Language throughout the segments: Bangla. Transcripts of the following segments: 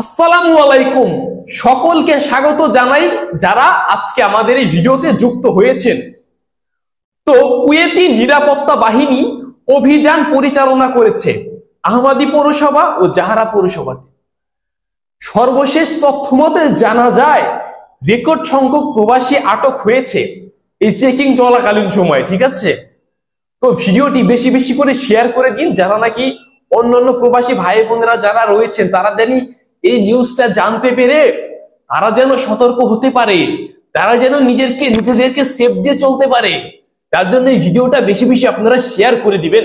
আসসালামু আলাইকুম, সকলকে স্বাগত জানাই যারা আজকে আমাদের এই ভিডিওতে যুক্ত হয়েছেন। তো কুয়েতি নিরাপত্তা বাহিনী অভিযান পরিচালনা করেছে আহমদী পৌরসভা ও জাহারা পৌরসভাতে। সর্বশেষ তথ্য মতে জানা যায় রেকর্ড সংখ্যক প্রবাসী আটক হয়েছে এই চেকিং চলাকালীন সময়ে। ঠিক আছে, তো ভিডিওটি বেশি বেশি করে শেয়ার করে দিন, যারা নাকি অন্যান্য প্রবাসী ভাই বোনেরা যারা রয়েছেন তারা জানি এই নিউজটা জানতে পেরে তারা যেন সতর্ক হতে পারে, তারা যেন নিজেদেরকে সেফ দিয়ে চলতে পারে। তার জন্য এই ভিডিওটা বেশি বেশি আপনারা শেয়ার করে দিবেন।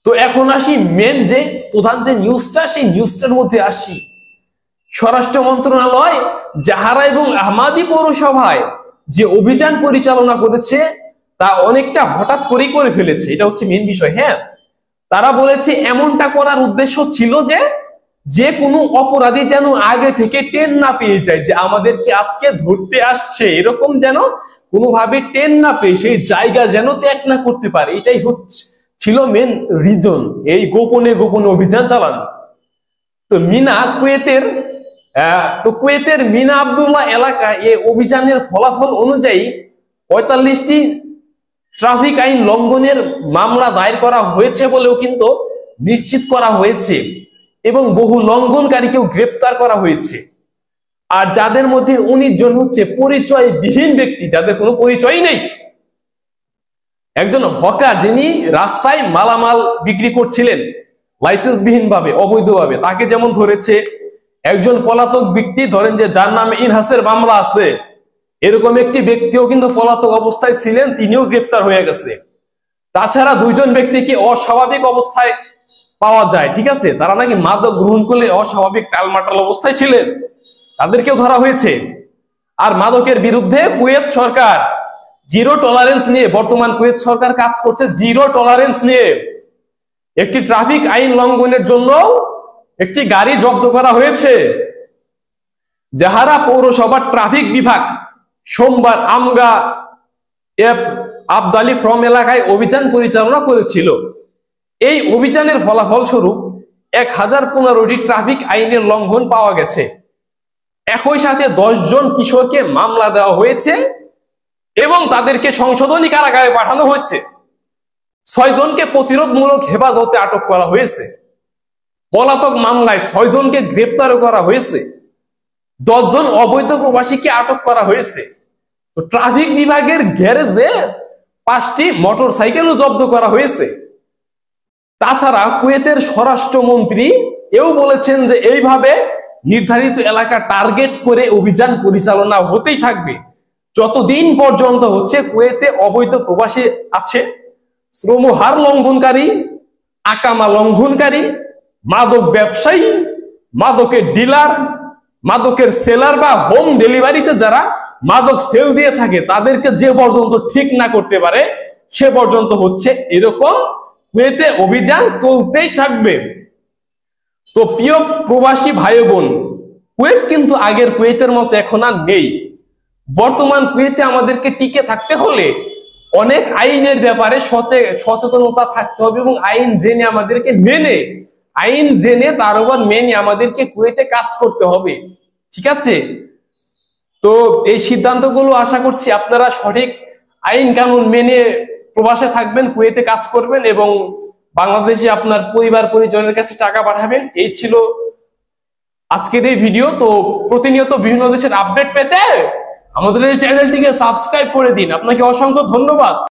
তো এখন আসি মেন যে প্রধান যে নিউজটা, সেই নিউজটার মধ্যে আসি। স্বরাষ্ট্র মন্ত্রণালয় জাহারা এবং আহমদী পৌরসভায় যে অভিযান পরিচালনা করেছে তা অনেকটা হঠাৎ করেই করে ফেলেছে, এটা হচ্ছে মেন বিষয়। হ্যাঁ, তারা বলেছে এমনটা করার উদ্দেশ্য ছিল যে কোনো অপরাধী যেন আগে থেকে টেন না পেয়ে যায় যে আমাদেরকে আজকে ধরতে আসছে, এরকম যেন কোনোভাবে টেন না পেয়ে সেই জায়গা যেন ত্যাগ না করতে পারে। এটাই ছিল মেন রিজন এই গোপনে গোপনে অভিযান চালানো। তো কুয়েতের মিনা আব্দুল্লাহ এলাকায় এই অভিযানের ফলাফল অনুযায়ী 45টি ট্রাফিক আইন লঙ্ঘনের মামলা দায়ের করা হয়েছে বলেও কিন্তু নিশ্চিত করা হয়েছে এবং বহু লঙ্ঘনকারীকেও গ্রেপ্তার করা হয়েছে। আর যাদের মধ্যে 19 জন হচ্ছে পরিচয়বিহীন ব্যক্তি, যাদের কোনো পরিচয় নেই। একজন হকার যিনি রাস্তায় মালামাল বিক্রি করছিলেন লাইসেন্সবিহীন ভাবে, অবৈধভাবে, তাকে যেমন ধরেছে। একজন পলাতক ব্যক্তি ধরেন যে যার নামে ইনহাসের মামলা আছে, এরকম একটি ব্যক্তিও কিন্তু পলাতক অবস্থায় ছিলেন, তিনিও গ্রেপ্তার হয়ে গেছে। তাছাড়া 2 জন ব্যক্তিকে অস্বাভাবিক অবস্থায় পাওয়া যায়। ঠিক আছে, তারা নাকি মাদক গ্রহণ করলে অস্বাভাবিক টালমাটাল অবস্থায় ছিলেন, তাদেরকেও ধরা হয়েছে। আর মাদকের বিরুদ্ধে কুয়েত সরকার জিরো টলারেন্স নিয়ে, বর্তমান কুয়েত সরকার কাজ করছে জিরো টলারেন্স নিয়ে। একটি ট্রাফিক আইন লঙ্ঘনের জন্য একটি গাড়ি জব্দ করা হয়েছে। জাহারা পৌরসভার ট্রাফিক বিভাগ সোমবার আমগা আবদালি ফ্রম এলাকায় অভিযান পরিচালনা করেছিল। এই অভিযানের ফলাফল স্বরূপ 1015টি ট্রাফিক আইনের লঙ্ঘন পাওয়া গেছে। একই সাথে 10 জন কিশোরকে মামলা দেওয়া হয়েছে এবং তাদেরকে সংশোধনী কারাগারে পাঠানো হয়েছে। 6 জনকে প্রতিরোধমূলক হেফাজতে আটক করা হয়েছে। পলাতক মামলায় 6 জনকে গ্রেপ্তারও করা হয়েছে। 10 জন অবৈধ প্রবাসীকে আটক করা হয়েছে। তো ট্রাফিক বিভাগের গ্যারেজে 5টি মোটরসাইকেলও জব্দ করা হয়েছে। তাছাড়া কুয়েতের স্বরাষ্ট্রমন্ত্রী এও বলেছেন যে এইভাবে নির্ধারিত এলাকা টার্গেট করে অভিযান পরিচালনা হতেই থাকবে যতদিন পর্যন্ত হচ্ছে কুয়েতে অবৈধ প্রবাসী আছে, শ্রমহার লঙ্ঘনকারী, আকামা লঙ্ঘনকারী, মাদক ব্যবসায়ী, মাদকের ডিলার, মাদকের সেলার বা হোম ডেলিভারিতে যারা মাদক সেল দিয়ে থাকে তাদেরকে যে পর্যন্ত ঠিক না করতে পারে সে পর্যন্ত হচ্ছে এরকম কুয়েতে অভিযান চলতেই থাকবে। তো প্রিয় প্রবাসী ভাই বোন, কুয়েত কিন্তু আগের কুয়েতের মতো এখন আর নেই। বর্তমান কুয়েতে আমাদেরকে টিকে থাকতে হলে অনেক আইনের ব্যাপারে সচেতনতা থাকতে হবে এবং আইন জেনে তার উপর মেনে আমাদেরকে কুয়েতে কাজ করতে হবে। ঠিক আছে, তো এই সিদ্ধান্তগুলো আশা করছি আপনারা সঠিক আইন কানুন মেনে প্রবাসে থাকবেন, কুয়েতে কাজ করবেন এবং বাংলাদেশে আপনার পরিবার পরিজনের কাছে টাকা পাঠাবেন। এই ছিল আজকের এই ভিডিও। তো প্রতিনিয়ত বিভিন্ন দেশের আপডেট পেতে আমাদের এই চ্যানেলটিকে সাবস্ক্রাইব করে দিন। আপনাকে অসংখ্য ধন্যবাদ।